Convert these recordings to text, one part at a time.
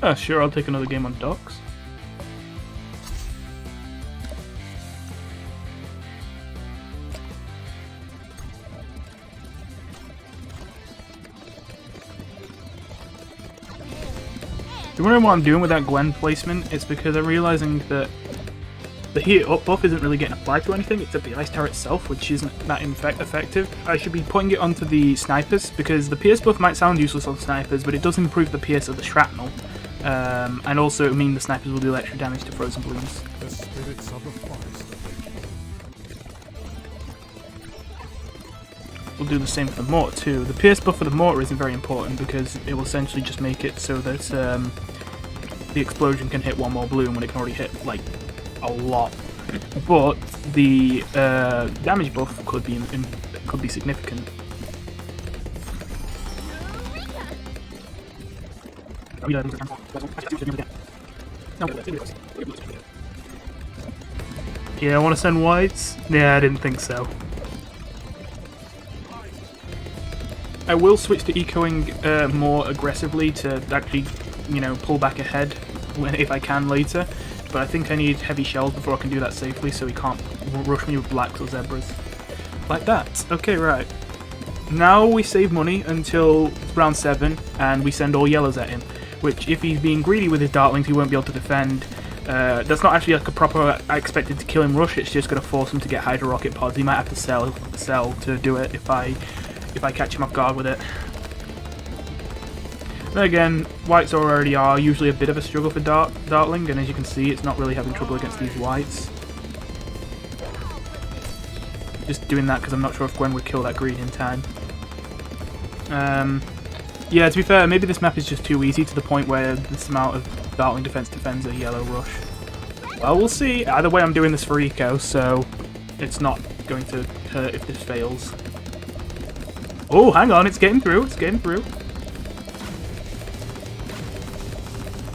Oh, sure, I'll take another game on docks. You wondering what I'm doing with that Gwen placement? It's because I'm realizing that the heat up buff isn't really getting applied to anything except the ice tower itself, which isn't that effective. I should be putting it onto the snipers, because the PS buff might sound useless on snipers, but it does improve the PS of the shrapnel. And also mean the snipers will do extra damage to frozen balloons. The spirits of the forest. We'll do the same for the mortar too. The PS buff for the mortar isn't very important because it will essentially just make it so that the explosion can hit one more balloon when it can already hit like a lot. But the damage buff could be significant. Yeah, I want to send whites? Yeah, I didn't think so. I will switch to ecoing more aggressively to actually, you know, pull back ahead if I can later. But I think I need heavy shells before I can do that safely, so he can't rush me with blacks or zebras. Like that. Okay, right. Now we save money until round 7, and we send all yellows at him. Which, if he's being greedy with his dartlings, he won't be able to defend. That's not actually like a proper I expected to kill him rush, it's just going to force him to get Hydro Rocket pods. He might have to sell to do it if I catch him off guard with it. Then again, whites already are usually a bit of a struggle for Dartling, and as you can see, it's not really having trouble against these whites. Just doing that because I'm not sure if Gwen would kill that green in time. Yeah, to be fair, maybe this map is just too easy to the point where this amount of Dartling defense defends a yellow rush. Well, we'll see. Either way, I'm doing this for eco, so it's not going to hurt if this fails. Oh, hang on, it's getting through, it's getting through.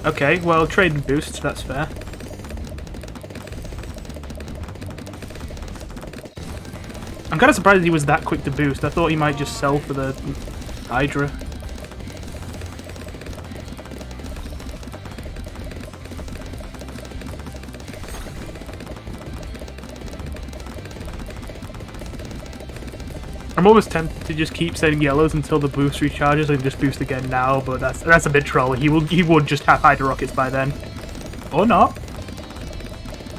Okay, well, trading boosts, that's fair. I'm kind of surprised he was that quick to boost. I thought he might just sell for the Hydra. I'm almost tempted to just keep sending yellows until the boost recharges and just boost again now, but that's a bit trolly. He would just have Hydro Rockets by then. Or not.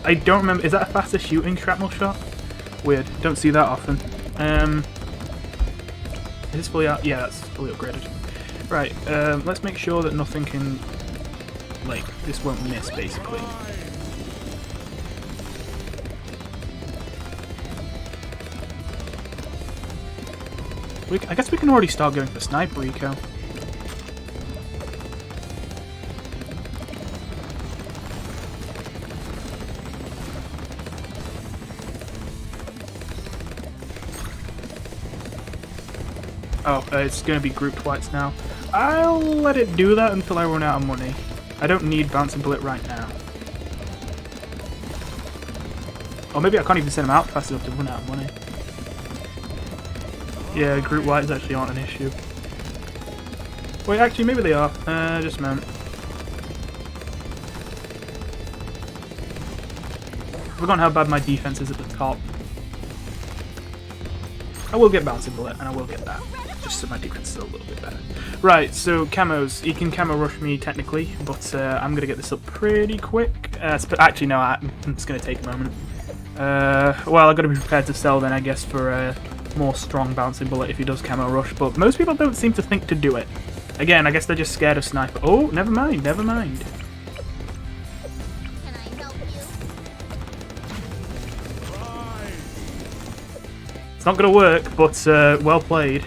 I don't remember. Is that a faster shooting shrapnel shot? Weird. Don't see that often. Is this fully out? Yeah, that's fully upgraded. Right, let's make sure that nothing can, like, this won't miss, basically. I guess we can already start going for sniper eco. Oh, it's going to be grouped whites now. I'll let it do that until I run out of money. I don't need Bouncing Bullet right now. Or maybe I can't even send them out fast enough to run out of money. Yeah, group whites actually aren't an issue. Wait, actually, maybe they are. Just a moment. I've forgotten how bad my defense is at the top. I will get Bouncing Bullet, and I will get that. Just so my defense is a little bit better. Right, so camos. He can camo rush me, technically, but I'm going to get this up pretty quick. Actually, no, it's going to take a moment. Well, I've got to be prepared to sell then, I guess, for more strong Bouncing Bullet if he does camo rush, but most people don't seem to think to do it. Again, I guess they're just scared of sniper. Oh, never mind, never mind. Can I help you? It's not going to work, but well played.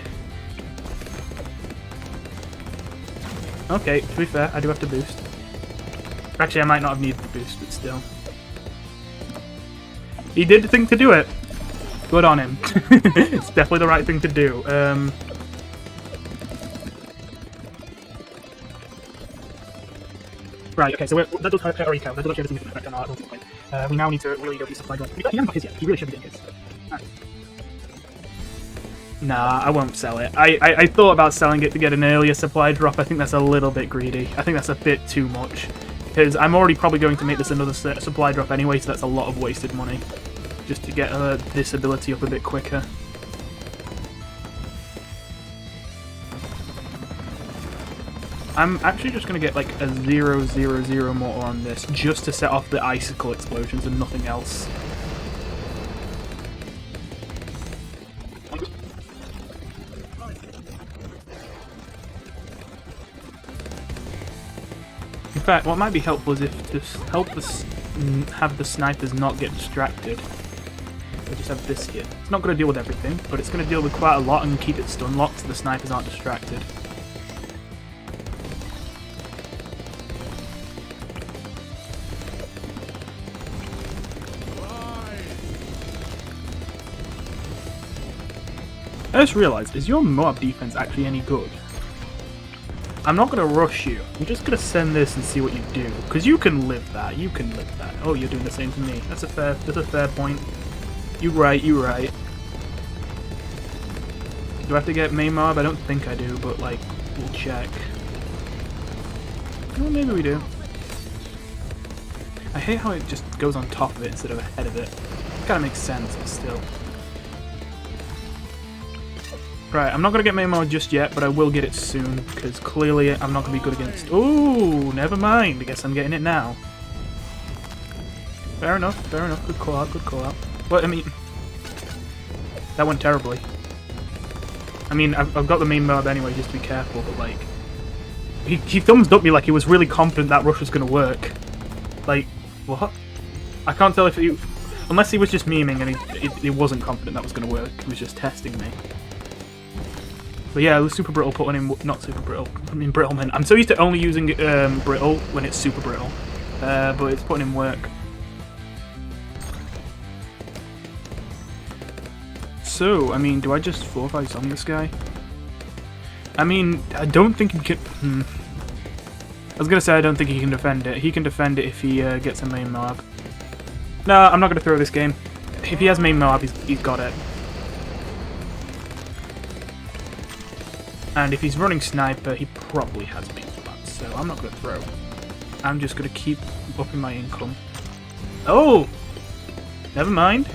Okay, to be fair, I do have to boost. Actually, I might not have needed the boost, but still. He did think to do it. Good on him. It's definitely the right thing to do. Right, okay, so that does hurt our eco. That does actually have a significant effect on our ultimate point. We now need to really go do stuff like that. He hasn't got his yet. He really should be getting his. Right. Nah, I won't sell it. I thought about selling it to get an earlier supply drop. I think that's a little bit greedy. I think that's a bit too much. Because I'm already probably going to make this another supply drop anyway, so that's a lot of wasted money. Just to get this ability up a bit quicker. I'm actually just going to get like a 0/0/0 mortar on this, just to set off the icicle explosions and nothing else. In fact, what might be helpful is if to help us have the snipers not get distracted. I just have this here. It's not going to deal with everything, but it's going to deal with quite a lot and keep it stun locked so the snipers aren't distracted. I just realised, is your mob defense actually any good? I'm not going to rush you. I'm just going to send this and see what you do. Because you can live that. You can live that. Oh, you're doing the same to me. That's a fair point. You're right, you're right. Do I have to get main mob? I don't think I do, but like, we'll check. Well, maybe we do. I hate how it just goes on top of it instead of ahead of it. It kind of makes sense, but still. Right, I'm not going to get main mode just yet, but I will get it soon, because clearly I'm not going to be good against... Ooh, never mind. I guess I'm getting it now. Fair enough, fair enough. Good call out, good call out. Well, I mean... That went terribly. I mean, I've got the main mode anyway, just to be careful, but like... He thumbs up me like he was really confident that rush was going to work. Like, what? I can't tell if he... Unless he was just memeing and he wasn't confident that was going to work. He was just testing me. But yeah, the super brittle putting in, not super brittle, I mean brittleman. I'm so used to only using brittle when it's super brittle, but it's putting in work. So, I mean, do I just 4-5 on this guy? I mean, I don't think he can... I was going to say I don't think he can defend it. He can defend it if he gets a main mob. No, I'm not going to throw this game. If he has main mob, he's got it. And if he's running sniper, he probably has main mob, so I'm not going to throw. I'm just going to keep upping my income. Oh! Never mind.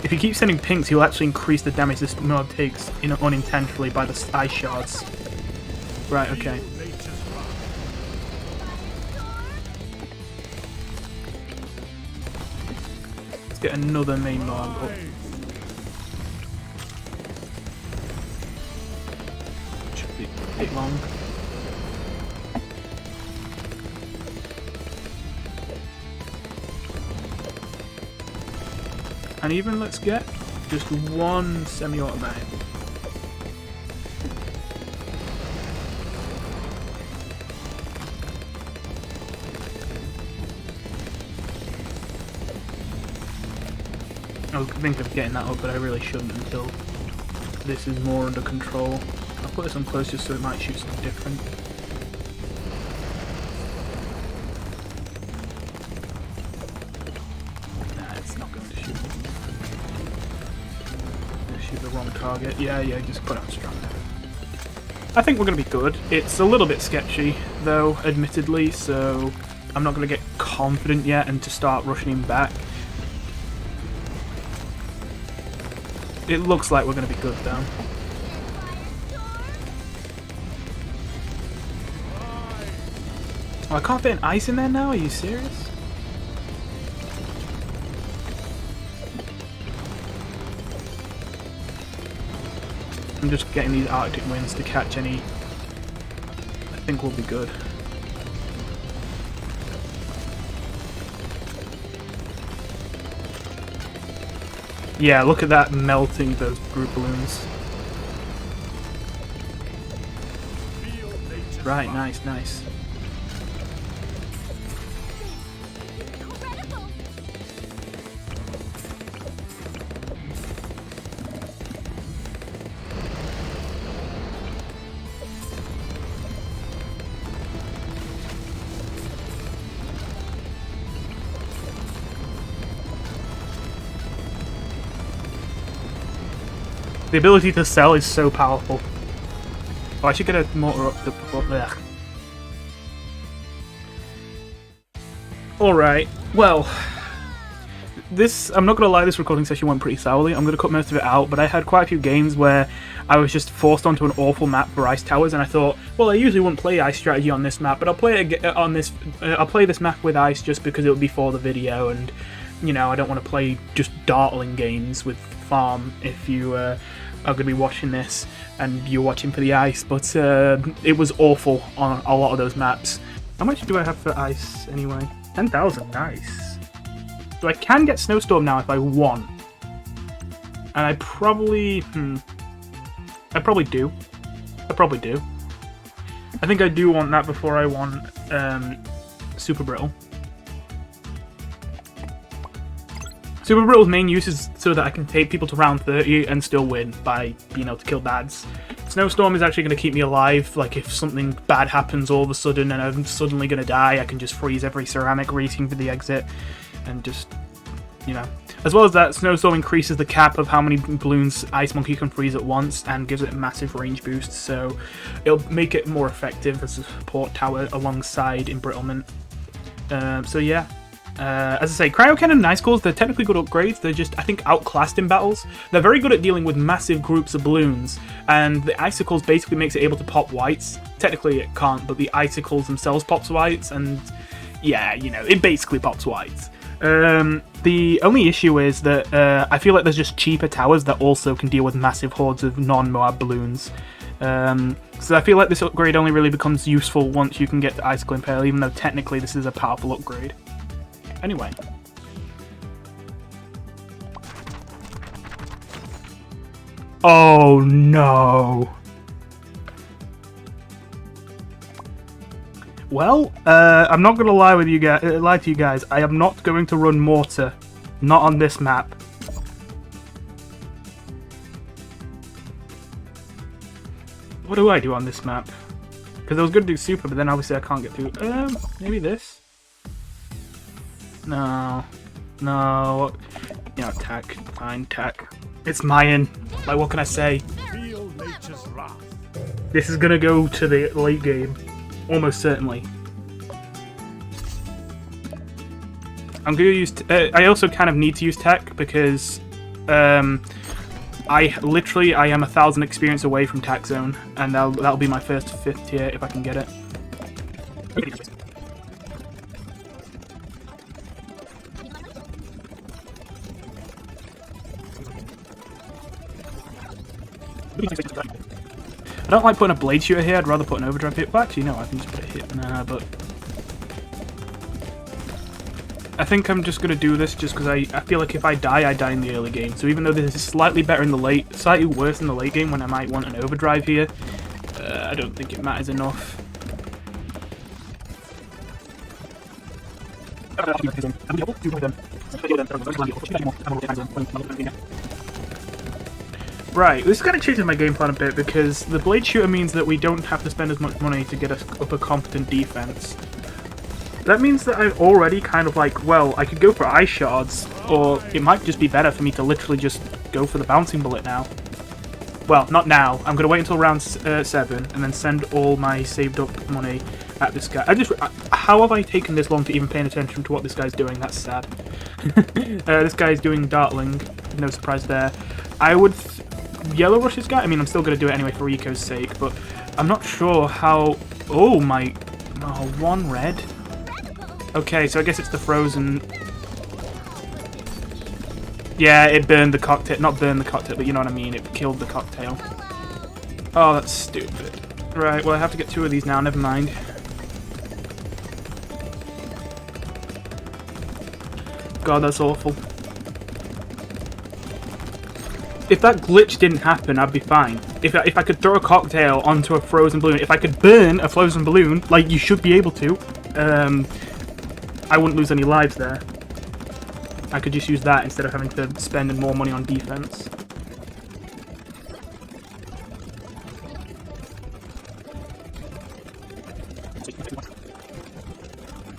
If he keeps sending pinks, he'll actually increase the damage this mob takes unintentionally by the ice shards. Right, okay. Let's get another main mob up. Should be a bit long. And even let's get just one semi-automatic. I was thinking of getting that up, but I really shouldn't until this is more under control. I'll put this on close just so it might shoot something different. Target. Yeah, just put on strong. I think we're going to be good. It's a little bit sketchy, though, admittedly, so I'm not going to get confident yet and to start rushing him back. It looks like we're going to be good, though. Oh, I can't fit an ice in there now? Are you serious? I'm just getting these Arctic winds to catch any. I think we'll be good. Yeah, look at that melting those brute balloons. Right, nice, nice. The ability to sell is so powerful. Oh, I should get a mortar up there. Alright, well, I'm not going to lie, this recording session went pretty sourly. I'm going to cut most of it out, but I had quite a few games where I was just forced onto an awful map for ice towers, and I thought, well, I usually wouldn't play ice strategy on this map, but I'll play it on this. I'll play this map with ice just because it would be for the video, and you know, I don't want to play just dartling games with farm if you are going to be watching this and you're watching for the ice. But it was awful on a lot of those maps. How much do I have for ice anyway? 10,000, nice. So I can get Snowstorm now if I want. And I probably do. I probably do. I think I do want that before I want Super Brittle. Super Brittle's main use is so that I can take people to round 30 and still win by being able to kill bads. Snowstorm is actually going to keep me alive, like if something bad happens all of a sudden and I'm suddenly going to die, I can just freeze every ceramic racing for the exit and just, you know. As well as that, Snowstorm increases the cap of how many balloons Ice Monkey can freeze at once and gives it a massive range boost, so it'll make it more effective as a support tower alongside embrittlement. So yeah. As I say, Cryo Cannon and Icicles, they're technically good upgrades, they're just, I think, outclassed in battles. They're very good at dealing with massive groups of balloons, and the Icicles basically makes it able to pop whites. Technically it can't, but the Icicles themselves pops whites, and yeah, you know, it basically pops whites. The only issue is that I feel like there's just cheaper towers that also can deal with massive hordes of non-Moab balloons. So I feel like this upgrade only really becomes useful once you can get the Icicle Impale, even though technically this is a powerful upgrade. Anyway. Oh no. Well, I'm not gonna lie to you guys. I am not going to run Mortar, not on this map. What do I do on this map? Because I was gonna do Super, but then obviously I can't get through. Maybe this. No. You know, tack. Fine, tack. It's Mayan. Like, what can I say? Feel nature's wrath. This is gonna go to the late game. Almost certainly. I'm gonna use... I also kind of need to use tech because... I am 1,000 experience away from tack zone. And that'll be my first 5th tier if I can get it. I don't like putting a blade shooter here, I'd rather put an overdrive hit. Well, actually, no, I can just put a hit. Nah, but... I think I'm just going to do this just because I feel like if I die in the early game. So even though this is slightly better in the late, slightly worse in the late game when I might want an overdrive here, I don't think it matters enough. Right, this kind of changes my game plan a bit because the blade shooter means that we don't have to spend as much money to get us up a competent defense. That means that I've already kind of like, well, I could go for ice shards, or it might just be better for me to literally just go for the bouncing bullet now. Well, not now. I'm going to wait until round 7 and then send all my saved up money at this guy. How have I taken this long to even paying attention to what this guy's doing? That's sad. This guy's doing dartling. No surprise there. I would yellow rush this guy. I mean, I'm still going to do it anyway for Eco's sake, but I'm not sure how... Oh, my... Oh, 1 red. Okay, so I guess it's the frozen... Yeah, it burned the cocktail. Not burned the cocktail, but you know what I mean. It killed the cocktail. Oh, that's stupid. Right, well, I have to get 2 of these now. Never mind. God, that's awful. If that glitch didn't happen, I'd be fine. If I could throw a cocktail onto a frozen balloon, if I could burn a frozen balloon, like you should be able to, I wouldn't lose any lives there. I could just use that instead of having to spend more money on defense.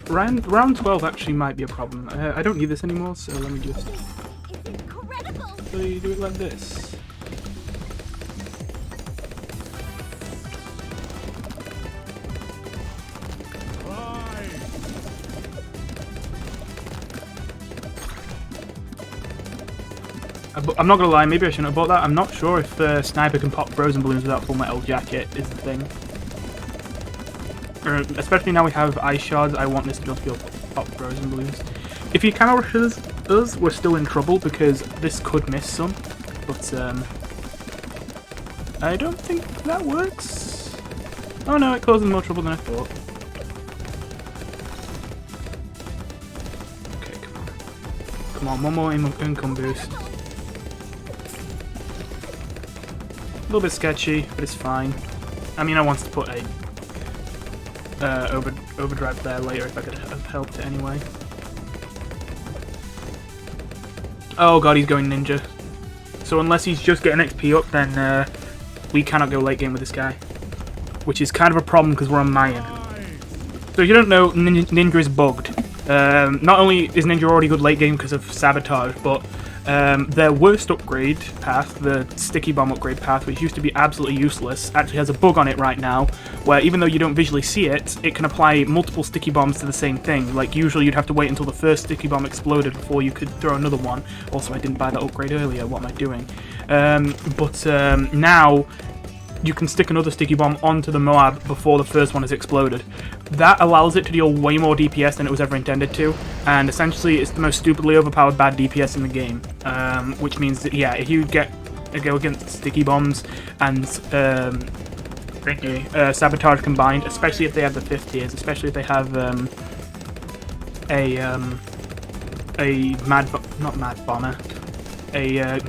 Round 12 actually might be a problem. I don't need this anymore, so let me just... So you do it like this. But I'm not gonna lie, maybe I shouldn't have bought that. I'm not sure if Sniper can pop frozen balloons without full metal jacket is the thing. Especially now we have ice shards, I want this to just be able to pop frozen balloons. If he kind of rushes us, we're still in trouble because this could miss some. But I don't think that works. Oh no, it causes more trouble than I thought. Okay, come on. Come on, one more income boost. A little bit sketchy, but it's fine. I mean, I wanted to put a overdrive there later if I could have helped it anyway. Oh god, he's going ninja. So unless he's just getting XP up, then we cannot go late game with this guy. Which is kind of a problem because we're on Mayan. So if you don't know, Ninja is bugged. Not only is Ninja already good late game because of Sabotage, but their worst upgrade path, the Sticky Bomb upgrade path, which used to be absolutely useless, actually has a bug on it right now, where even though you don't visually see it, it can apply multiple Sticky Bombs to the same thing. Like, usually you'd have to wait until the first Sticky Bomb exploded before you could throw another one. Also, I didn't buy that upgrade earlier, what am I doing? Now, you can stick another Sticky Bomb onto the Moab before the first one has exploded. That allows it to deal way more DPS than it was ever intended to, and essentially it's the most stupidly overpowered bad DPS in the game. Which means that, yeah, if you go against Sticky Bombs and Sabotage combined, especially if they have the 5th tiers, especially if they have a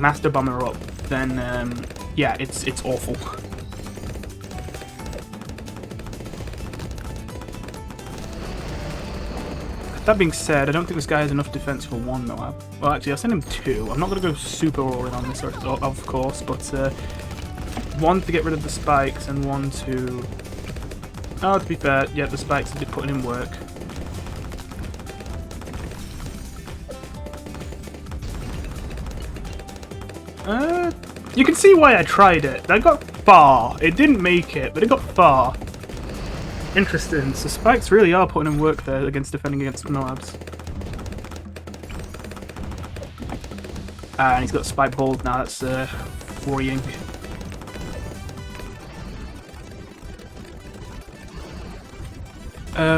Master Bomber up, then yeah, it's awful. That being said, I don't think this guy has enough defense for one Moab. Well, actually, I'll send him 2. I'm not going to go super all in on this, of course, but 1 to get rid of the spikes and 1 to... Oh, to be fair, yeah, the spikes have been putting in work. You can see why I tried it. I got far. It didn't make it, but it got far. Interesting. So spikes really are putting in work there against defending against Moabs. And he's got spike balls now. That's worrying.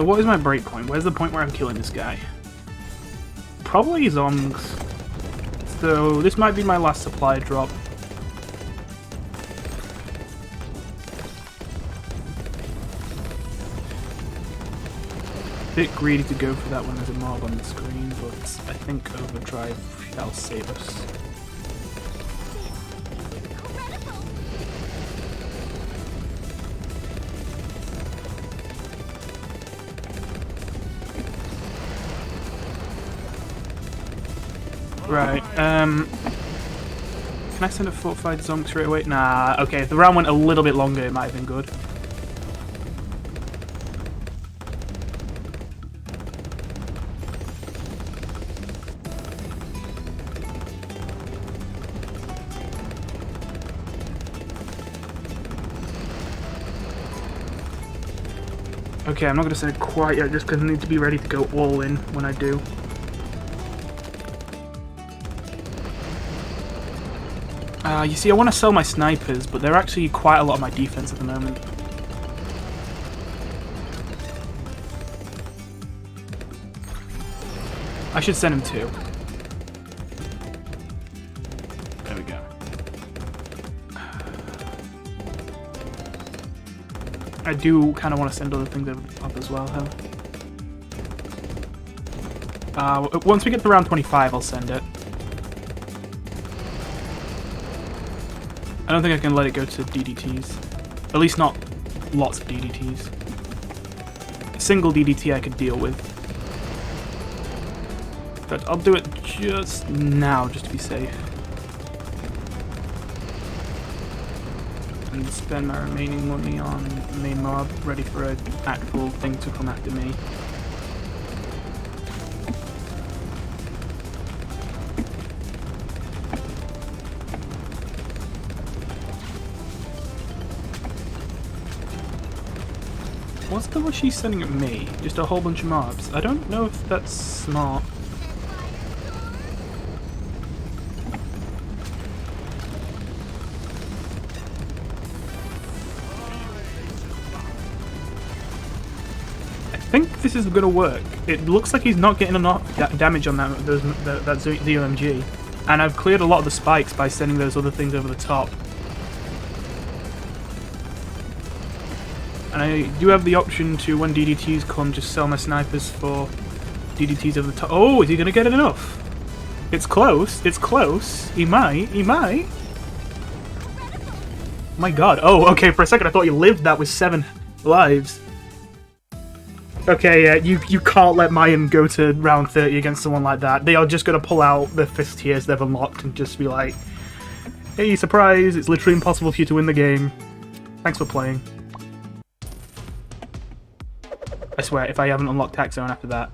What is my breakpoint? Where's the point where I'm killing this guy? Probably Zongs. So this might be my last supply drop. Bit greedy to go for that when there's a mob on the screen, but I think Overdrive shall save us. Right, can I send a fortified zonk straight away? Nah, okay, if the round went a little bit longer, it might have been good. Okay, I'm not going to send it quite yet, just because I need to be ready to go all in when I do. You see, I want to sell my snipers, but they're actually quite a lot of my defense at the moment. I should send him 2. There we go. I do kind of want to send other things up as well, though. Once we get to round 25, I'll send it. I don't think I can let it go to DDTs. At least not lots of DDTs. A single DDT I could deal with. But I'll do it just now, just to be safe. And spend my remaining money on the main mob, ready for an actual thing to come after me. What's the rush he's sending at me? Just a whole bunch of mobs. I don't know if that's smart. think this is going to work. It looks like he's not getting enough damage on that ZOMG. And I've cleared a lot of the spikes by sending those other things over the top. And I do have the option to, when DDTs come, just sell my snipers for DDTs over the top. Oh, is he going to get enough? It's close. It's close. He might. He might. My god. Oh, okay. For a second I thought you lived that with 7 lives. Okay, yeah, you can't let Mayim go to round 30 against someone like that. They are just going to pull out the 5th tiers they've unlocked and just be like, hey, surprise, it's literally impossible for you to win the game. Thanks for playing. I swear, if I haven't unlocked Tax Zone after that.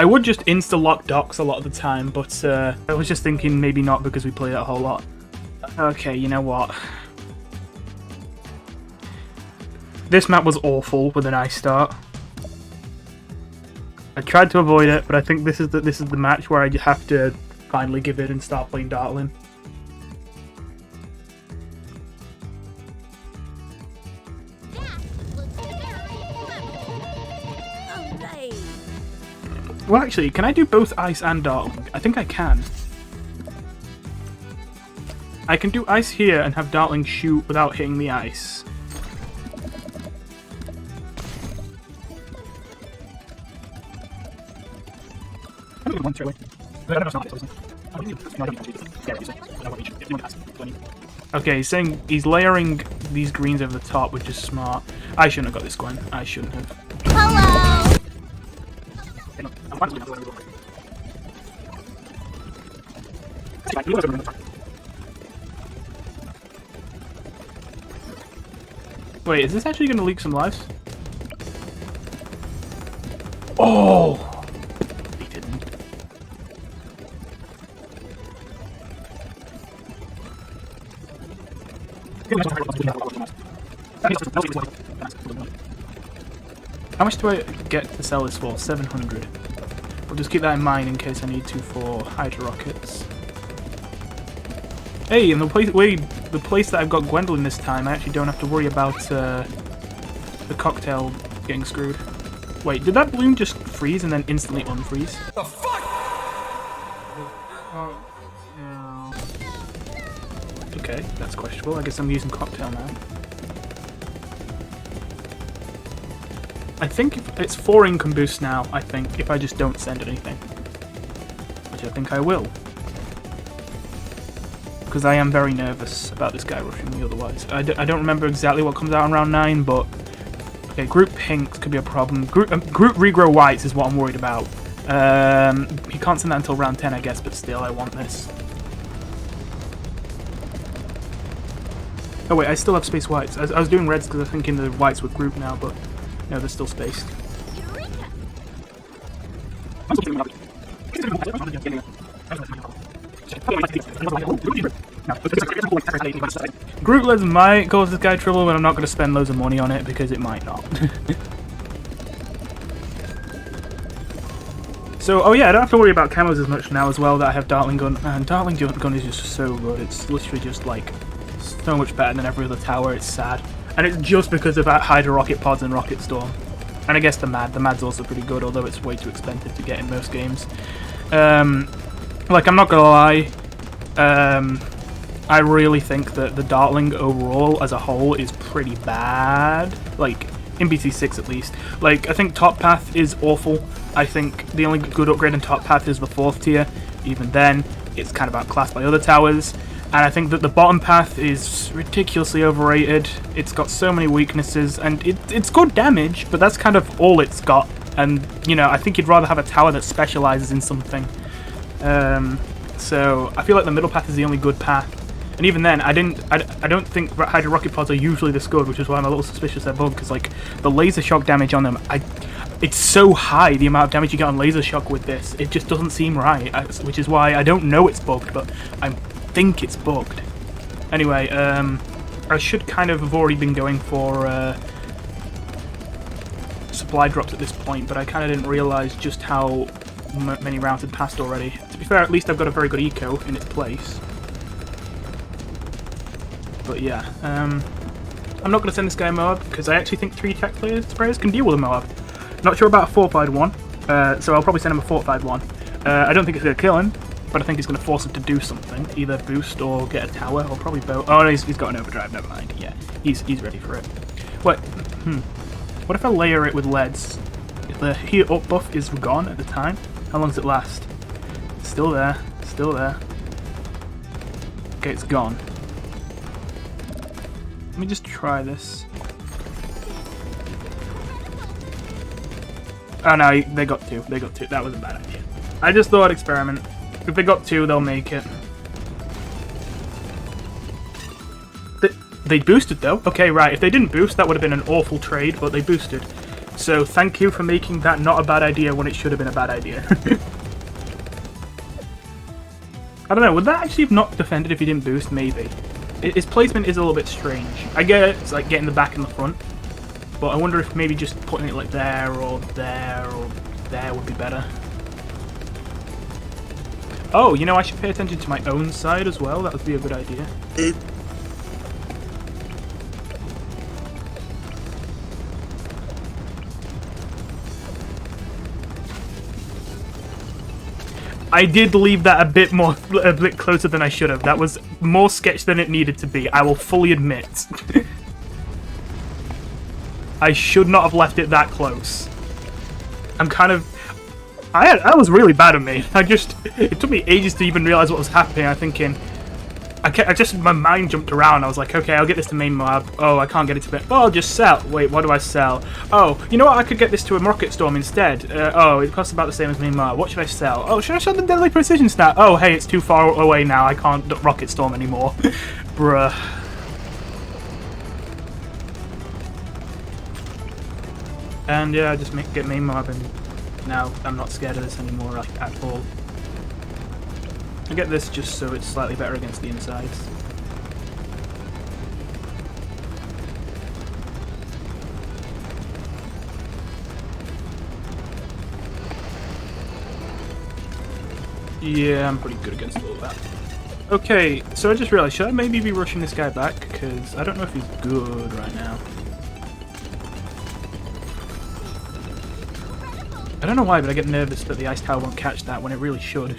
I would just insta-lock docks a lot of the time, but I was just thinking maybe not because we play it a whole lot. Okay, you know what? This map was awful with an ice start. I tried to avoid it, but I think this is the match where I have to finally give in and start playing Dartling. Well, actually, can I do both ice and Dartling? I think I can. I can do ice here and have Dartling shoot without hitting the ice. Okay, he's saying he's layering these greens over the top, which is smart. I shouldn't have got this Gwen. I shouldn't have. Hello! Wait, is this actually going to leak some lives? Oh! He didn't. How much do I get to sell this for? 700. We'll just keep that in mind in case I need to for Hydra Rockets. Hey, and the place that I've got Gwendolyn this time, I actually don't have to worry about the cocktail getting screwed. Wait, did that balloon just freeze and then instantly unfreeze? The fuck? Okay, that's questionable. I guess I'm using cocktail now. I think it's 4 income boosts now, I think, if I just don't send anything. Which I think I will. Because I am very nervous about this guy rushing me otherwise. I don't remember exactly what comes out in round 9, but... Okay, group pinks could be a problem. Group regrow whites is what I'm worried about. He can't send that until round 10, I guess, but still, I want this. Oh wait, I still have space whites. I was doing reds because I'm thinking the whites were grouped now, but... No, they're still spaced. Group lids might cause this guy trouble, but I'm not going to spend loads of money on it because it might not. So, oh yeah, I don't have to worry about camos as much now as well that I have Dartling Gun. And Dartling Gun is just so good. It's literally just like so much better than every other tower. It's sad. And it's just because of that Hydra Rocket Pods and Rocket Storm. And I guess the Mad. The Mad's also pretty good, although it's way too expensive to get in most games. Like, I'm not gonna lie, I really think that the Dartling overall as a whole is pretty bad. Like, in BT6 at least. Like, I think Top Path is awful. I think the only good upgrade in Top Path is the 4th tier. Even then, it's kind of outclassed by other towers. And I think that the bottom path is ridiculously overrated. It's got so many weaknesses, and it's good damage, but that's kind of all it's got. And, you know, I think you'd rather have a tower that specializes in something. So I feel like the middle path is the only good path. And even then, I don't think Hydra Rocket Pods are usually this good, which is why I'm a little suspicious they're bugged, because like the laser shock damage on them, it's so high, the amount of damage you get on laser shock with this. It just doesn't seem right, which is why I don't know it's bugged, but I think it's bugged. Anyway, I should kind of have already been going for supply drops at this point, but I kind of didn't realize just how many rounds had passed already. To be fair, at least I've got a very good eco in its place. But yeah, I'm not going to send this guy a Moab because I actually think 3 attack sprayers can deal with a Moab. Not sure about a fortified one, so I'll probably send him a fortified one. I don't think it's going to kill him, but I think it's going to force him to do something, either boost or get a tower, or probably both. Oh, no, he's got an overdrive. Never mind. Yeah, he's ready for it. What? What if I layer it with leads? If the heat up buff is gone at the time, how long does it last? Still there. Still there. Okay, it's gone. Let me just try this. Oh no, they got 2. They got 2. That was a bad idea. I just thought I'd experiment. If they got 2, they'll make it. They boosted though. Okay, right. If they didn't boost, that would have been an awful trade, but they boosted. So thank you for making that not a bad idea when it should have been a bad idea. I don't know, would that actually have not defended if he didn't boost? Maybe. His placement is a little bit strange. I get it, it's like getting the back and the front, but I wonder if maybe just putting it like there or there would be better. Oh, you know, I should pay attention to my own side as well. That would be a good idea. I did leave that a bit closer than I should have. That was more sketch than it needed to be. I will fully admit. I should not have left it that close. I'm kind of... I was really bad at me. It took me ages to even realize what was happening. I'm thinking... my mind jumped around. I was like, okay, I'll get this to main Moab. Oh, I can't get it to... Oh, I'll just sell. Wait, what do I sell? Oh, you know what? I could get this to a Rocket Storm instead. Oh, it costs about the same as main Moab. What should I sell? Oh, should I sell the Deadly Precision stat? Oh, hey, it's too far away now. I can't Rocket Storm anymore. Bruh. And yeah, I just get main Moab, and now I'm not scared of this anymore, like, at all. I get this just so it's slightly better against the insides. Yeah, I'm pretty good against all that. Okay, so I just realized, should I maybe be rushing this guy back? Because I don't know if he's good right now. I don't know why, but I get nervous that the ice tower won't catch that when it really should.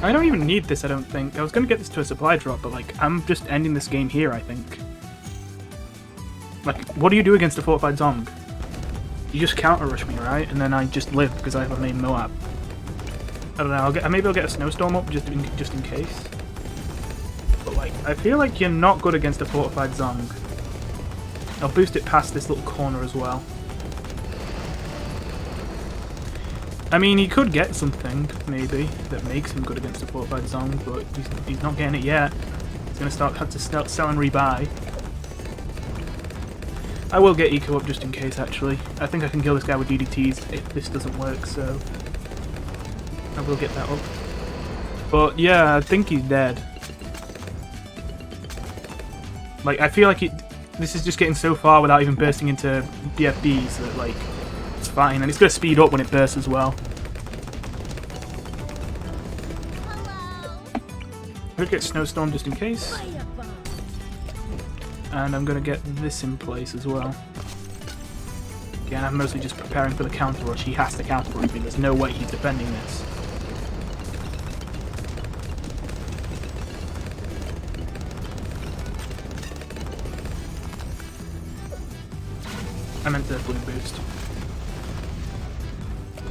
I don't even need this, I don't think. I was going to get this to a supply drop, but like, I'm just ending this game here, I think. Like, what do you do against a fortified Zong? You just counter rush me, right? And then I just live because I have a main Moab. I don't know, maybe I'll get a Snowstorm up just in case. But like, I feel like you're not good against a fortified Zong. I'll boost it past this little corner as well. I mean, he could get something, maybe, that makes him good against a fortified Zong, but he's not getting it yet. He's going to have to start sell and rebuy. I will get eco up just in case, actually. I think I can kill this guy with DDTs if this doesn't work, so I will get that up. But yeah, I think he's dead. Like, I feel like this is just getting so far without even bursting into BFBs that, like, it's fine, and it's going to speed up when it bursts as well. I'm going to get Snowstorm just in case. And I'm going to get this in place as well. Again, I'm mostly just preparing for the counter rush. He has to counter rush me. There's no way he's defending this. I meant the balloon boost.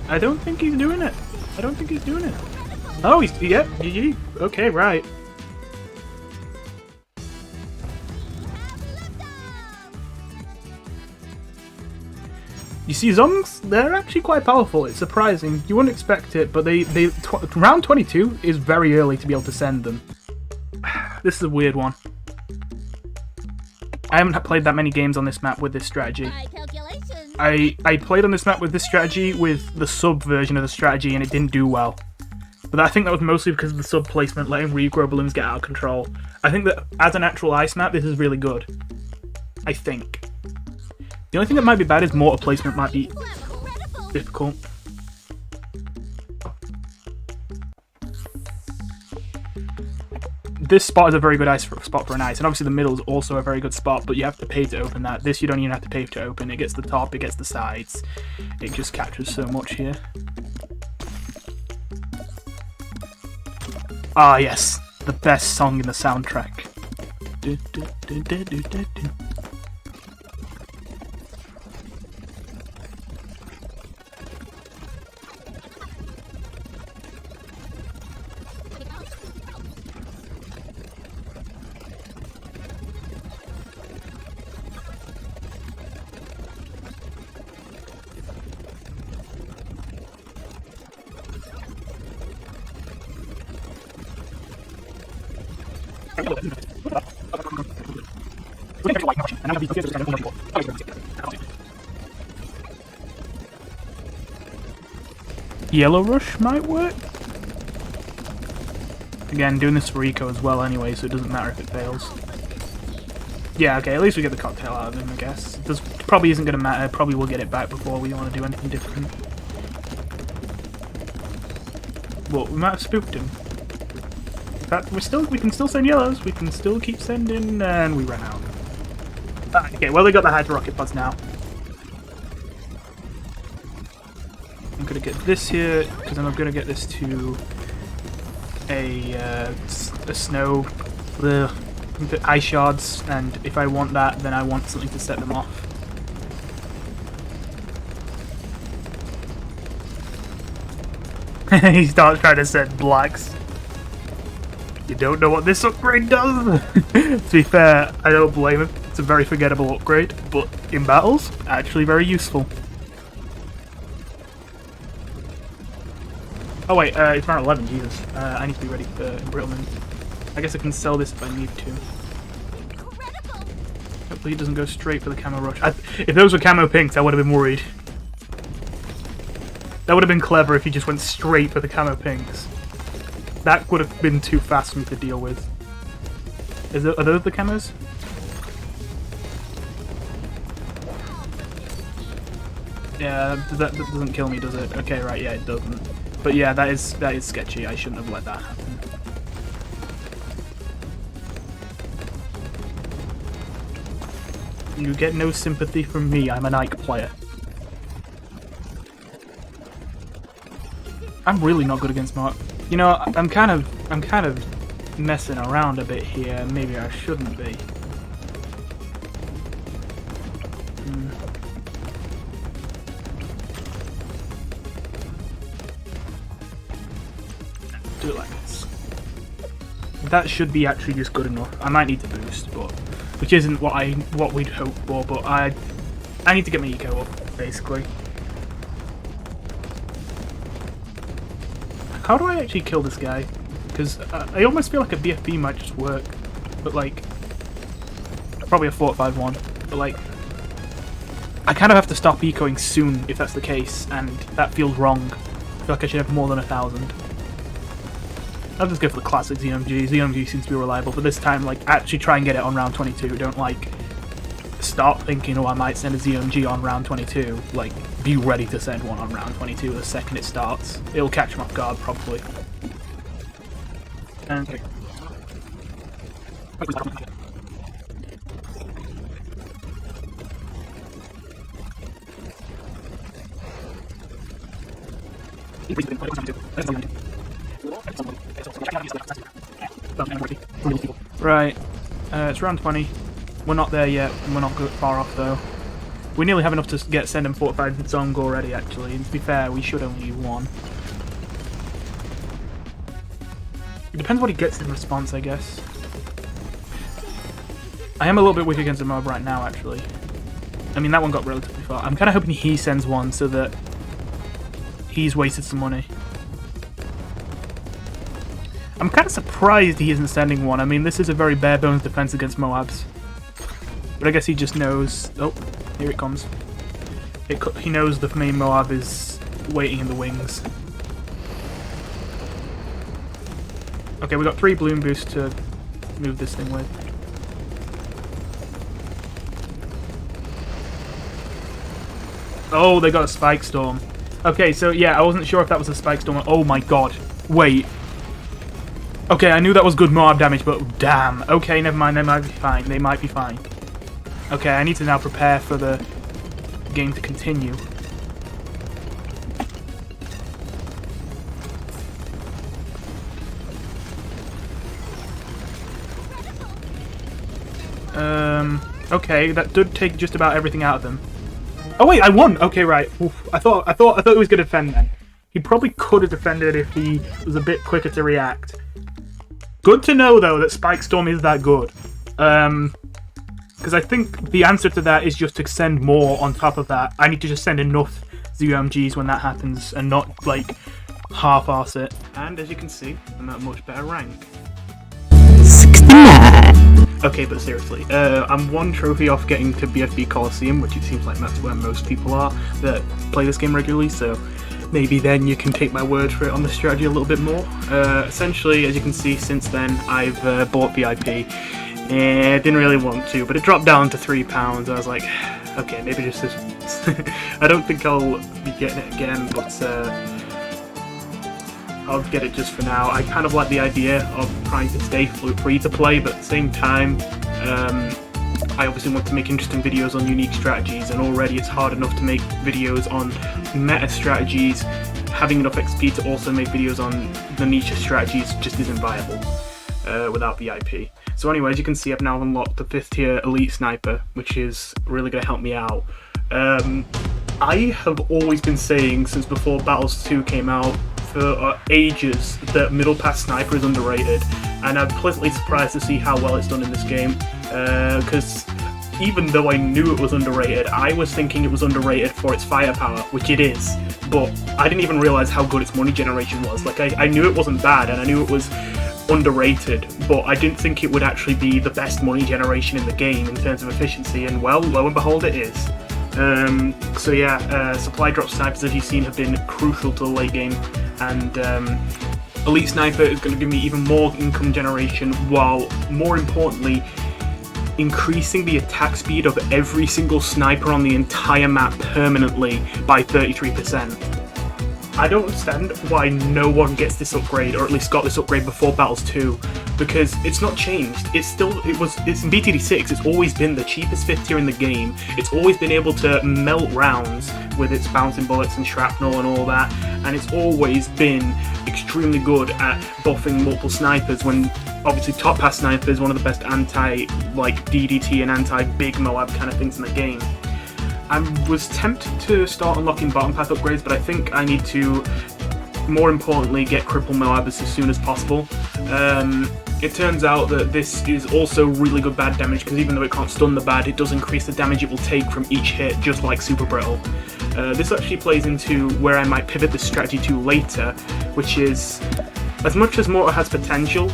I don't think he's doing it. I don't think he's doing it. Oh, he's... Yep, GG. Okay, right. You see, Zongs, they're actually quite powerful. It's surprising. You wouldn't expect it, but round 22 is very early to be able to send them. This is a weird one. I haven't played that many games on this map with this strategy. I played on this map with this strategy with the sub version of the strategy, and it didn't do well. But I think that was mostly because of the sub placement, letting regrow balloons get out of control. I think that as an actual ice map, this is really good. I think. The only thing that might be bad is mortar placement might be... difficult. This spot is a very good spot for an ice, and obviously the middle is also a very good spot, but you have to pay to open that. This you don't even have to pay to open. It gets the top, it gets the sides. It just captures so much here. Ah, yes. The best song in the soundtrack. Do, do, do, do, do, do, do. Yellow Rush might work. Again, doing this for eco as well anyway, so it doesn't matter if it fails. Yeah, okay, at least we get the cocktail out of him, I guess. This probably isn't going to matter, probably we'll get it back before we want to do anything different. Well, we might have spooked him. In fact, we can still send yellows, we can still keep sending, and we ran out. Okay, well they got the hydro rocket pods now. I'm gonna get this here, because then I'm gonna get this to a snow, the ice shards, and if I want that, then I want something to set them off. He starts trying to send blacks. You don't know what this upgrade does? To be fair, I don't blame him. It's a very forgettable upgrade, but in battles, actually very useful. Oh wait, it's around 11, Jesus. I need to be ready for Brittle. I guess I can sell this if I need to. Hopefully he doesn't go straight for the camo rush. If those were camo pinks, I would have been worried. That would have been clever if he just went straight for the camo pinks. That would have been too fast for me to deal with. Are those the camos? Yeah, that doesn't kill me, does it? Okay, right, yeah, it doesn't. But yeah, that is sketchy. I shouldn't have let that happen. You get no sympathy from me. I'm an Ike player. I'm really not good against Mark. You know, I'm kind of messing around a bit here. Maybe I shouldn't be. Do it like this. That should be actually just good enough. I might need to boost, but which isn't what we'd hope for. But I need to get my eco up, basically. How do I actually kill this guy? Because I almost feel like a BFB might just work, but like probably a 4-5-1. But like I kind of have to stop ecoing soon if that's the case, and that feels wrong. I feel like I should have more than 1,000. I'll just go for the classic ZMG. ZMG seems to be reliable, but this time, like, actually try and get it on round 22. Don't, like, start thinking, oh, I might send a ZMG on round 22. Like, be ready to send one on round 22 the second it starts. It'll catch them off guard, probably. Okay. Right, it's round 20. We're not there yet, and we're not far off though. We nearly have enough to send him 45 Zong already, actually, and to be fair, we should only use one. It depends what he gets in response, I guess. I am a little bit weak against the mob right now, actually. I mean, that one got relatively far. I'm kind of hoping he sends one so that he's wasted some money. I'm kind of surprised he isn't sending one. I mean, this is a very bare-bones defense against Moabs. But I guess he just knows... Oh, here it comes. He knows the main Moab is waiting in the wings. Okay, we got 3 balloon boosts to move this thing with. Oh, they got a Spike Storm. Okay, so yeah, I wasn't sure if that was a Spike Storm. Oh my god. Wait. Okay, I knew that was good Moab damage, but damn. Okay, never mind, they might be fine. They might be fine. Okay, I need to now prepare for the game to continue. Okay, that did take just about everything out of them. Oh wait, I won! Okay, right. Oof. I thought he was gonna defend then. He probably could have defended if he was a bit quicker to react. Good to know though that Spike Storm is that good. Because I think the answer to that is just to send more on top of that. I need to just send enough ZOMGs when that happens and not like half-arse it. And as you can see, I'm at a much better rank. 69. Okay, but seriously, I'm one trophy off getting to BFB Coliseum, which it seems like that's where most people are that play this game regularly, so maybe then you can take my word for it on the strategy a little bit more. Essentially, as you can see, since then, I've bought VIP. I didn't really want to, but it dropped down to £3. I was like, okay, maybe just this once. I don't think I'll be getting it again, but I'll get it just for now. I kind of like the idea of trying to stay free to play, but at the same time, I obviously want to make interesting videos on unique strategies, and already it's hard enough to make videos on meta strategies. Having enough XP to also make videos on the niche strategies just isn't viable without VIP. So anyway, as you can see, I've now unlocked the 5th tier Elite Sniper, which is really going to help me out. I have always been saying since before Battles 2 came out for ages that Middle Pass Sniper is underrated, and I'm pleasantly surprised to see how well it's done in this game, because even though I knew it was underrated, I was thinking it was underrated for its firepower, which it is, but I didn't even realise how good its money generation was. Like, I knew it wasn't bad, and I knew it was underrated, but I didn't think it would actually be the best money generation in the game in terms of efficiency, and well, lo and behold, it is. So yeah, supply drop snipers, as you've seen, have been crucial to the late game, and Elite Sniper is going to give me even more income generation, while more importantly increasing the attack speed of every single sniper on the entire map permanently by 33%. I don't understand why no one gets this upgrade, or at least got this upgrade before Battles 2, because it's not changed. It's in BTD6, it's always been the cheapest 5th tier in the game. It's always been able to melt rounds with its bouncing bullets and shrapnel and all that, and it's always been extremely good at buffing multiple snipers, when obviously Top Pass Sniper is one of the best DDT and anti-big Moab kind of things in the game. I was tempted to start unlocking bottom path upgrades, but I think I need to, more importantly, get Cripple Moab as soon as possible. It turns out that this is also really good bad damage, because even though it can't stun the bad, it does increase the damage it will take from each hit, just like Super Brittle. This actually plays into where I might pivot this strategy to later, which is, as much as Mortar has potential,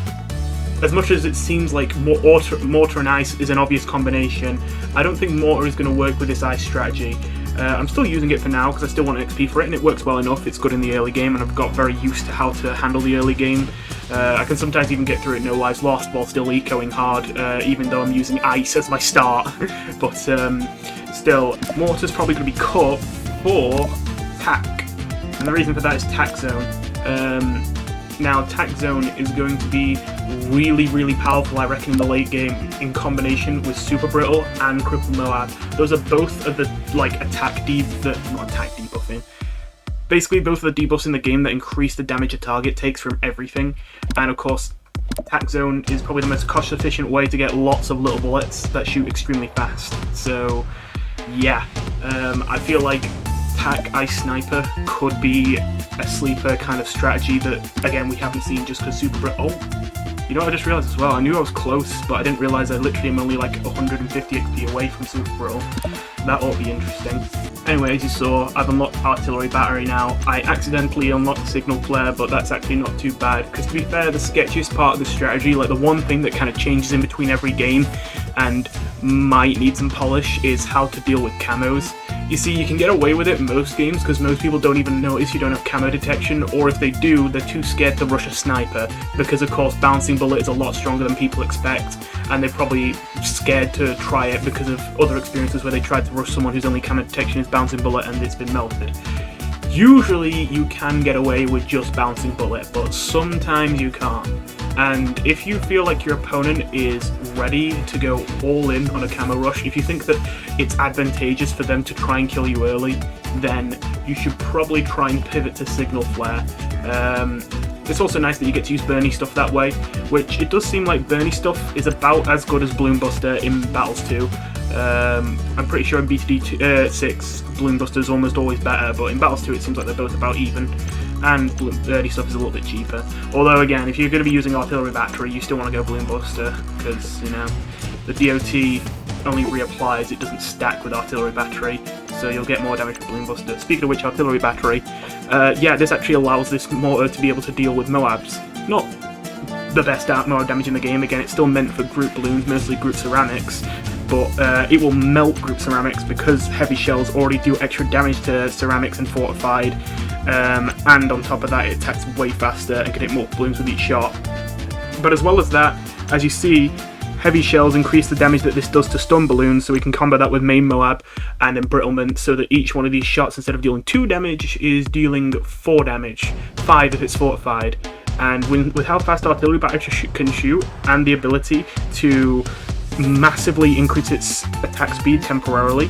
as much as it seems like Mortar and Ice is an obvious combination, I don't think Mortar is going to work with this Ice strategy. I'm still using it for now because I still want XP for it, and it works well enough. It's good in the early game, and I've got very used to how to handle the early game. I can sometimes even get through it no lives lost while still ecoing hard, even though I'm using Ice as my start. But still, Mortar's probably going to be cut for Tac, and the reason for that is Tac Zone. Now, Tac Zone is going to be really, really powerful, I reckon, in the late game in combination with Super Brittle and Cripple Moab. Those are both of the debuffing. Basically, both of the debuffs in the game that increase the damage a target takes from everything. And of course, Tac Zone is probably the most cost-efficient way to get lots of little bullets that shoot extremely fast. So, yeah, I feel like Tac Ice Sniper could be a sleeper kind of strategy that, again, we haven't seen just because Super Brittle. Oh, you know what I just realised as well? I knew I was close, but I didn't realise I literally am only like 150 XP away from Super Brittle. That ought to be interesting. Anyway, as you saw, I've unlocked Artillery Battery now. I accidentally unlocked Signal Flare, but that's actually not too bad, because to be fair, the sketchiest part of the strategy, like the one thing that kind of changes in between every game and might need some polish, is how to deal with camos. You see, you can get away with it in most games because most people don't even notice you don't have camo detection, or if they do, they're too scared to rush a sniper because, of course, Bouncing Bullet is a lot stronger than people expect, and they're probably scared to try it because of other experiences where they tried to rush someone whose only camo detection is Bouncing Bullet and it's been melted. Usually you can get away with just bouncing bullet, but sometimes you can't. And if you feel like your opponent is ready to go all in on a camo rush, if you think that it's advantageous for them to try and kill you early, then you should probably try and pivot to Signal Flare. It's also nice that you get to use Burnie stuff that way, which it does seem like Burnie stuff is about as good as Bloom Buster in Battles 2. I'm pretty sure in BTDB2 Bloom Buster is almost always better, but in Battles 2 it seems like they're both about even. And Burnie stuff is a little bit cheaper. Although again, if you're going to be using Artillery Battery, you still want to go Bloom Buster, because, you know, the DOT only reapplies, it doesn't stack with Artillery Battery, so you'll get more damage with Bloom Buster. Speaking of which, Artillery Battery, yeah, this actually allows this mortar to be able to deal with Moabs. Not the best Moab damage in the game, again, it's still meant for group balloons, mostly group ceramics, but it will melt group ceramics because heavy shells already do extra damage to ceramics and fortified, and on top of that it attacks way faster and can hit more balloons with each shot. But as well as that, as you see, heavy shells increase the damage that this does to stun balloons, so we can combo that with main Moab and embrittlement, so that each one of these shots, instead of dealing 2 damage, is dealing 4 damage, 5 if it's fortified. And with how fast Artillery Battery can shoot, and the ability to massively increase its attack speed temporarily,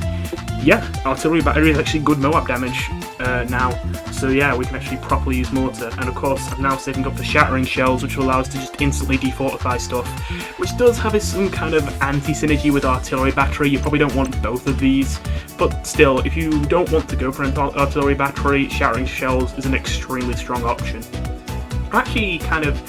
yeah, Artillery Battery is actually good Moab damage now. So yeah, we can actually properly use Mortar. And of course, I'm now saving up the Shattering Shells, which will allow us to just instantly defortify stuff, which does have some kind of anti-synergy with Artillery Battery. You probably don't want both of these, but still, if you don't want to go for an Artillery Battery, Shattering Shells is an extremely strong option. I'm actually kind of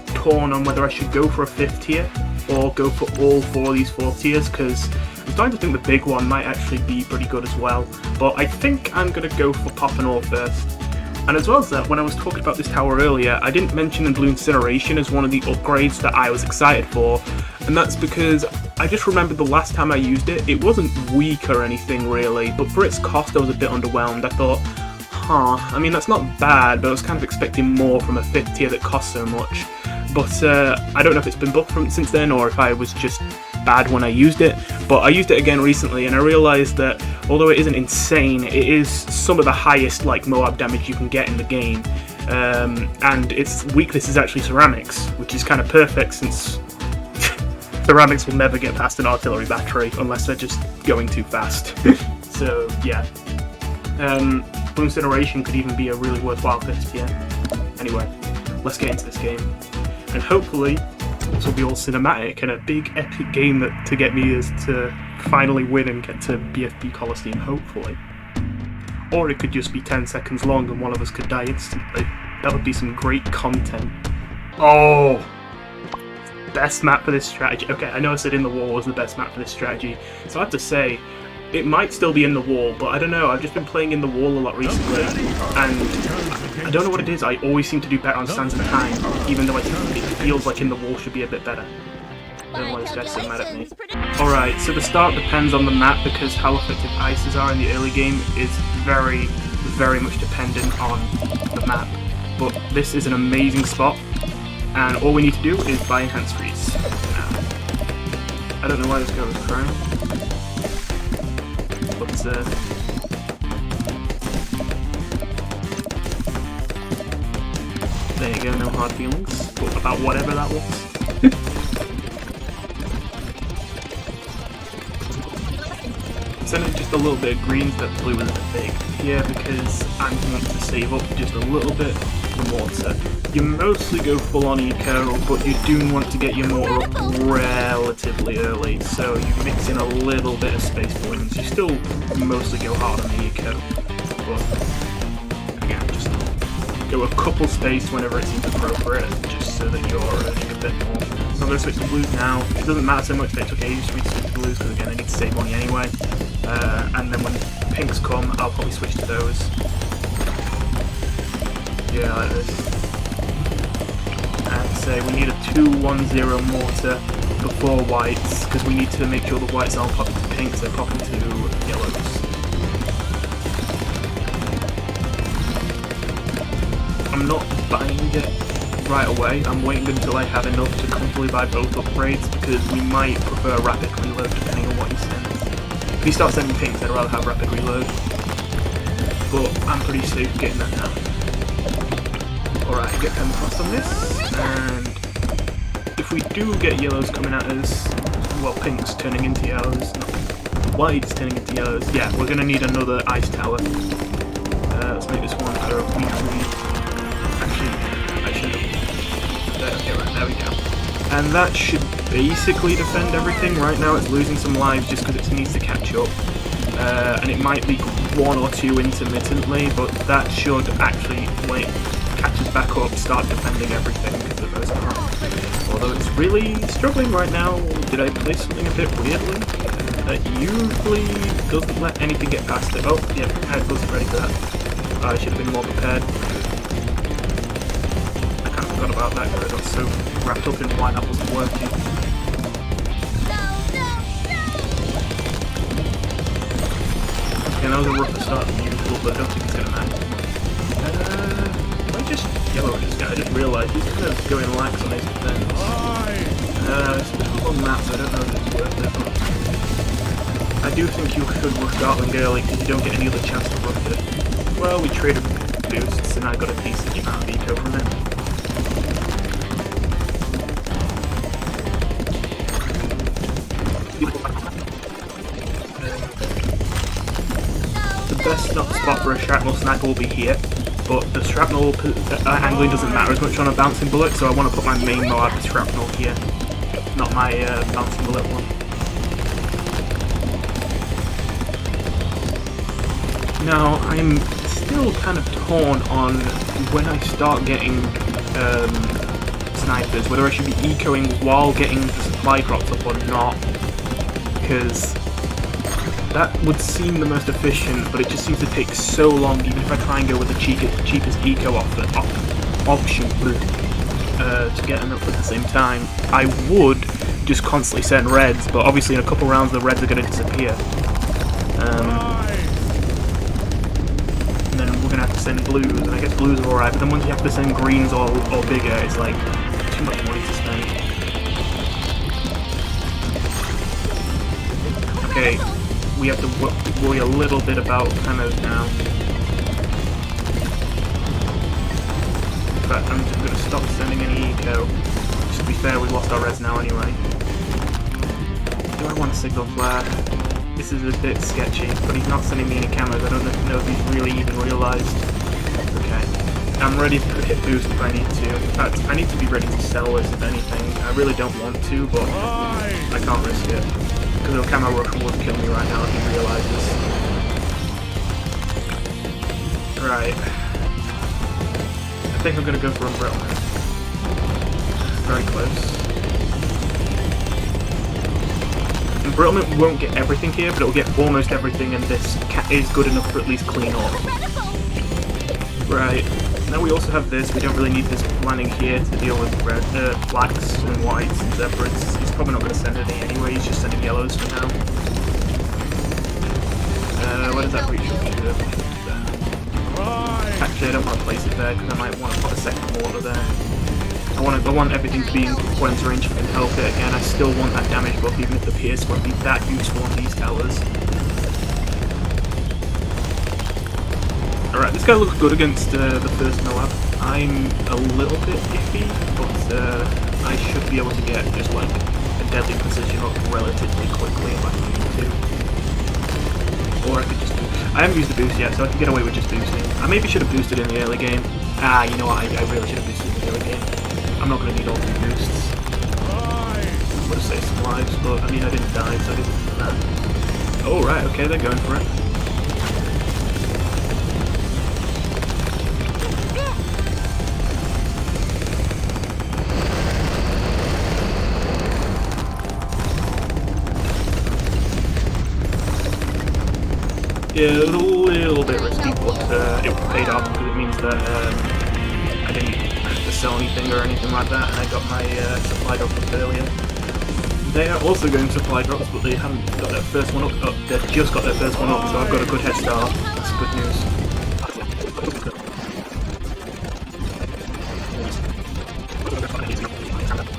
torn on whether I should go for a 5th tier or go for all 4 of these 4th tiers, because I'm starting to think the big one might actually be pretty good as well. But I think I'm going to go for Pop and Ore first. And as well as that, when I was talking about this tower earlier, I didn't mention the Blue Incineration as one of the upgrades that I was excited for, and that's because I just remembered the last time I used it, it wasn't weak or anything really, but for its cost I was a bit underwhelmed. I thought, I mean, that's not bad, but I was kind of expecting more from a 5th tier that costs so much. But I don't know if it's been buffed since then, or if I was just bad when I used it, but I used it again recently, and I realised that although it isn't insane, it is some of the highest like Moab damage you can get in the game, and its weakness is actually ceramics, which is kind of perfect since ceramics will never get past an Artillery Battery unless they're just going too fast. So yeah, Blue Incineration could even be a really worthwhile 5th tier. Anyway, let's get into this game, and hopefully this will be all cinematic and a big epic game to get me is to finally win and get to BFB Coliseum, hopefully. Or it could just be 10 seconds long and one of us could die instantly. That would be some great content. Oh! Best map for this strategy. Okay, I know I said In the Wall was the best map for this strategy, so I have to say, it might still be In the Wall, but I don't know, I've just been playing In the Wall a lot recently, and I don't know what it is, I always seem to do better on Sands of Time, even though it feels like In the Wall should be a bit better. I don't know why this guy's so mad at me. Alright, so the start depends on the map, because how effective ices are in the early game is very, very much dependent on the map. But this is an amazing spot, and all we need to do is buy Enhanced Freeze. I don't know why this guy was crying. But, there you go, no hard feelings about whatever that was. Sending just a little bit of green so that blue is a bit big here, because I want to save up just a little bit for Mortar. You mostly go full on eco, but you do want to get your Mortar up relatively early, so you mix in a little bit of space balloons. You still mostly go hard on the eco, but again, just go a couple space whenever it seems appropriate, just so that you're earning a bit more. So I'm going to switch to blues now. It doesn't matter so much that it took ages for me to switch to blues, because again I need to save money anyway. And then when pinks come, I'll probably switch to those. Yeah, like this. And say we need a 2-1-0 Mortar before whites, because we need to make sure the whites aren't popping to pinks, they're popping to yellows. I'm not buying it right away, I'm waiting until I have enough to comfortably buy both upgrades, because we might prefer rapid reload depending on what he sends. If he starts sending pinks, I'd rather have rapid reload. but I'm pretty safe getting that now. Alright, get them across on this, and if we do get yellows coming at us, well, pinks turning into yellows, not whites turning into yellows, yeah, we're going to need another ice tower. Let's make this one a weak. Actually, I should have. Okay, right, there we go. And that should basically defend everything. Right now it's losing some lives just because it needs to catch up. And it might leak 1 or 2 intermittently, but that should actually, when it catches back up, start defending everything for the most part. Although it's really struggling right now. Did I play something a bit weirdly? That usually doesn't let anything get past it. Oh, yeah, I wasn't ready for that. I should have been more prepared. I kind of forgot about that because I got so wrapped up in why that wasn't working. Okay, that was a rougher start than usual, but I don't think it's going to matter. I just yellow this guy. I just realised he's kind of going lax on his defense. It's a bit on that, so I don't know if it's worth it. I do think you could rush Dartling early because you don't get any other chance to rush it. Well, we traded boosts and I got a decent amount of eco from it. The best spot for a shrapnel sniper will be here, but the shrapnel angling doesn't matter as much on a bouncing bullet, so I want to put my main Moab shrapnel here, not my bouncing bullet one. Now, I'm still kind of torn on when I start getting snipers, whether I should be ecoing while getting the supply drops up or not, because that would seem the most efficient, but it just seems to take so long, even if I try and go with the cheapest eco option to get them up at the same time. I would just constantly send reds, but obviously in a couple rounds the reds are going to disappear. We're gonna have to send blues, and I guess blues are alright, but then once you have to send greens or bigger, it's like too much money to spend. Okay, we have to worry a little bit about camos now. But I'm just gonna stop sending any eco. Just to be fair, we lost our res now anyway. Do I want a signal flare? This is a bit sketchy, but he's not sending me any camos. I don't know if he's really even realised. Okay. I'm ready to hit boost if I need to. In fact, I need to be ready to sell this if anything. I really don't want to, but I can't risk it. Because a camo rush would kill me right now if he realises. Right. I think I'm going to go for Brittle. Very close. Brittle won't get everything here, but it'll get almost everything, and this is good enough to at least clean up. Right, now we also have this. We don't really need this planning here to deal with blacks and whites and zebras. He's probably not going to send any anyway, he's just sending yellows for now. Where does that reach up to? There. Actually, I don't want to place it there, because I might want to put a second mortar there. I want everything to be in point range and help it again. I still want that damage buff, even if the pierce won't be that useful on these towers. Alright, this guy looks good against the first Moab. I'm a little bit iffy, but I should be able to get just like a deadly precision up relatively quickly if I need to. Or I could just do... I haven't used the boost yet, so I can get away with just boosting. I maybe should have boosted in the early game. You know what, I really should have boosted in the early game. I'm not going to need all 3 boosts. I would have saved some lives, but I mean I didn't die, so I didn't do that. Oh right, okay, they're going for it. Yeah, it was a little bit risky, but it paid off because it means that I didn't have to sell anything or anything like that, and I got my supply drop up earlier. They are also going supply drops, but they haven't got their first one up. Oh, they've just got their first one up, so I've got a good head start. That's good news.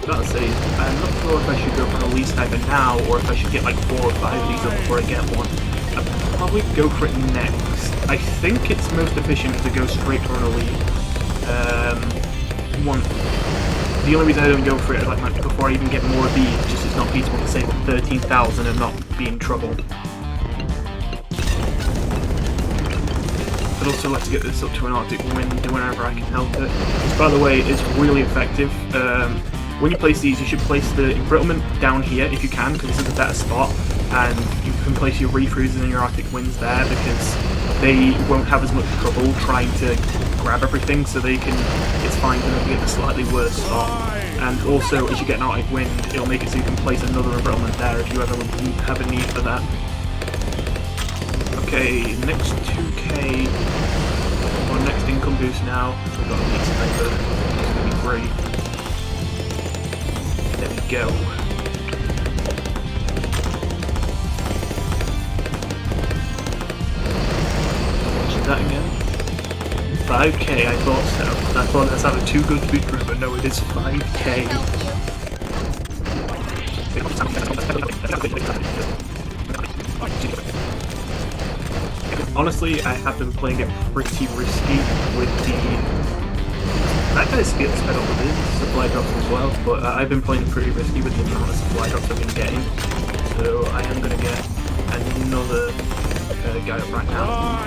Gotta say, I'm not sure if I should go for an elite sniper now, or if I should get like 4 or 5 of these up before I get one. I'll probably go for it next. I think it's most efficient to go straight for an elite. The only reason I don't go for it like before I even get more of these, just it's not feasible to save up 13,000 and not be in trouble. I'd also like to get this up to an Arctic Wind whenever I can help it. Which, by the way, is really effective. When you place these, you should place the embrittlement down here if you can, because this is a better spot, and you can place your refreezes and your Arctic Winds there because they won't have as much trouble trying to grab everything, so they can. It's fine for them to get a slightly worse spot. And also, as you get an Arctic Wind, it'll make it so you can place another embrittlement there if you ever have a need for that. Okay, next 2k, or next income boost now. We've got a lead sniper. It's going to be great. There we go. Watch that again. 5k, I thought so. I thought that sounded too good to be true, but no, it is 5k. Honestly, I have been playing it pretty risky with the... That guy's sped up with his supply drops as well, but I've been playing pretty risky with the amount of supply drops I've been getting. So I am going to get another guy up right now.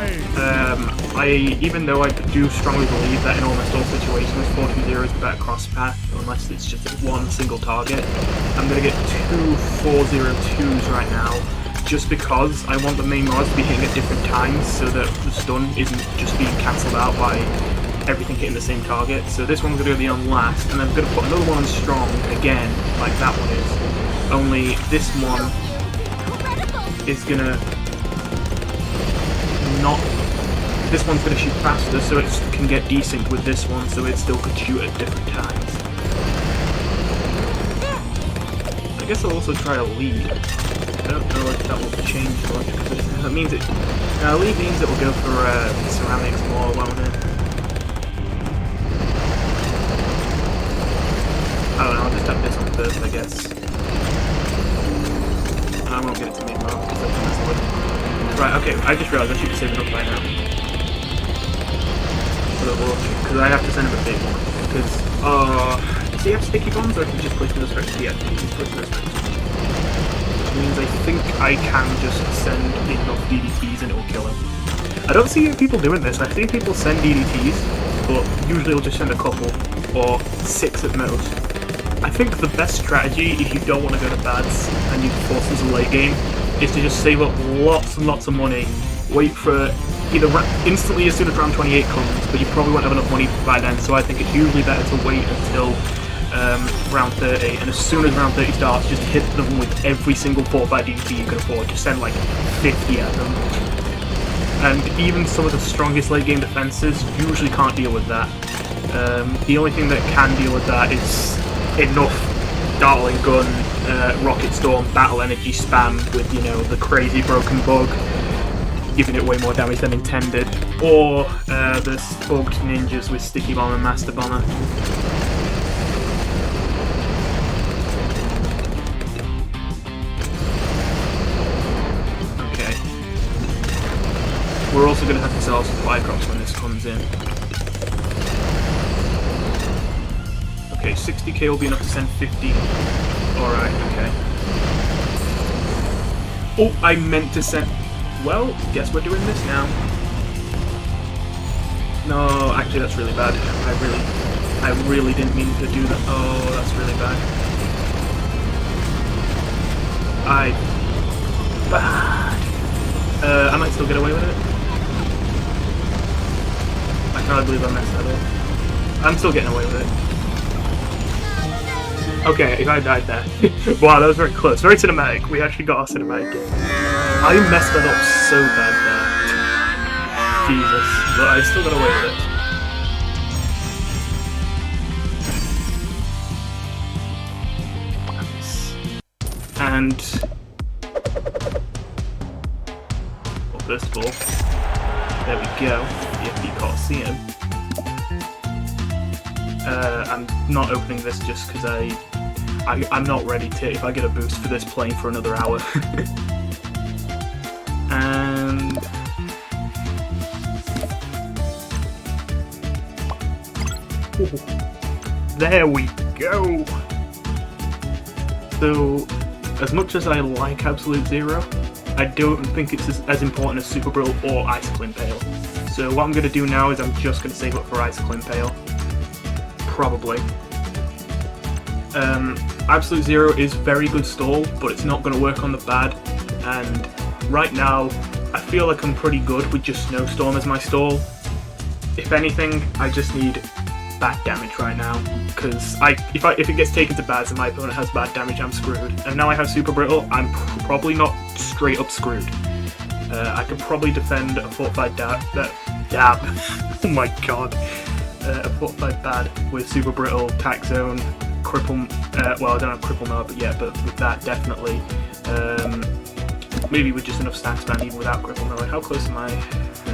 Even though I do strongly believe that in almost all situations 420 is the better cross path, unless it's just one single target, I'm going to get two 402s right now. Just because I want the main mods to be hitting at different times so that the stun isn't just being cancelled out by everything hitting the same target. So this one's going to be on last, and I'm going to put another one on strong again, like that one is. Only this one is going to not... This one's going to shoot faster so it can get desynced with this one, so it still could shoot at different times. I guess I'll also try a lead. I don't know if that will change much, because that means it... lead means it will go for ceramics more, won't it? I don't know, I'll just have this on first, I guess. I won't get it to main mode, because that's the mess. Right, okay, I just realised I should be saving up by now. Because I have to send him a big one. Because, does he have sticky bombs, or can he just place those first? Yeah, he can place those first. Means I think I can just send enough DDTs and it will kill him. I don't see people doing this. I see people send DDTs, but usually they'll just send a couple, or 6 at most. I think the best strategy, if you don't want to go to bads and you force this a late game, is to just save up lots and lots of money, wait for either instantly as soon as round 28 comes, but you probably won't have enough money by then, so I think it's usually better to wait until round 30, and as soon as round 30 starts, just hit them with every single 4-5 DDT you can afford. Just send like 50 at them. And even some of the strongest late game defenses usually can't deal with that. The only thing that can deal with that is enough Dartling Gun, Rocket Storm, Battle Energy spam with, you know, the crazy broken bug, giving it way more damage than intended, or the bugged ninjas with Sticky Bomb and Master Bomber. We're also going to have to sell supply drops when this comes in. Okay, 60k will be enough to send 50. Alright, okay. Oh, I meant to send... Well, guess we're doing this now. No, actually that's really bad. I really didn't mean to do that. Oh, that's really bad. Bad. I might still get away with it. I can't believe I messed that up. I'm still getting away with it. Okay, if I died there. Wow, that was very close. Very cinematic. We actually got our cinematic game. I messed that up so bad there. Jesus. But I still got away with it. And... well, first of all, there we go. The FD Coliseum. I'm not opening this just because I'm not ready to, if I get a boost for this, playing for another hour. And There we go! So, as much as I like Absolute Zero, I don't think it's as important as Super Brittle or Icicle Impale. So what I'm going to do now is I'm just going to save up for Icicle Impale. Probably. Absolute Zero is very good stall, but it's not going to work on the bad, and right now I feel like I'm pretty good with just Snowstorm as my stall. If anything, I just need bad damage right now, because if it gets taken to bads and my opponent has bad damage, I'm screwed. And now I have Super Brittle, I'm probably not straight up screwed. I could probably defend a fortified dab. Oh my god. A fortified bad with Super Brittle, Tack Zone, Cripple. Well, I don't have Cripple now, but yeah, but with that definitely. Maybe with just enough stack span, even without Cripple Mode. How close am I?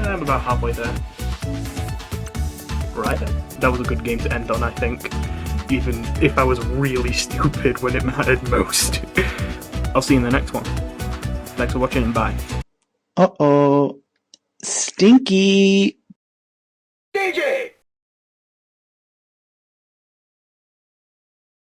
I'm about halfway there. Right then. That was a good game to end on, I think. Even if I was really stupid when it mattered most. I'll see you in the next one. Thanks for watching and bye. Uh-oh. Stinky! DJ!